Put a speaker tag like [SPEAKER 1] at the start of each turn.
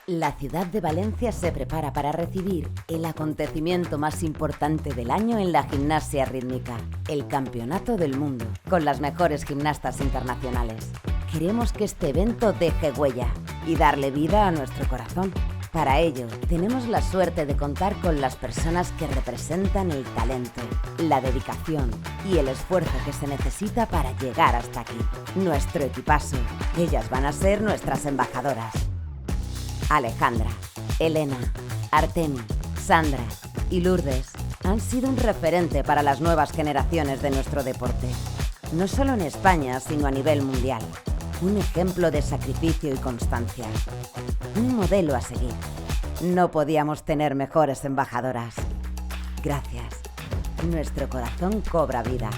[SPEAKER 1] La ciudad de Valencia se prepara para recibir el acontecimiento más importante del año en la gimnasia rítmica, el Campeonato del Mundo, con las mejores gimnastas internacionales. Queremos que este evento deje huella y darle vida a nuestro corazón. Para ello, tenemos la suerte de contar con las personas que representan el talento, la dedicación y el esfuerzo que se necesita para llegar hasta aquí. Nuestro equipazo. Ellas van a ser nuestras embajadoras. Alejandra, Elena, Artemi, Sandra y Lourdes han sido un referente para las nuevas generaciones de nuestro deporte. No solo en España, sino a nivel mundial. Un ejemplo de sacrificio y constancia. Un modelo a seguir. No podíamos tener mejores embajadoras. Gracias. Nuestro corazón cobra vida.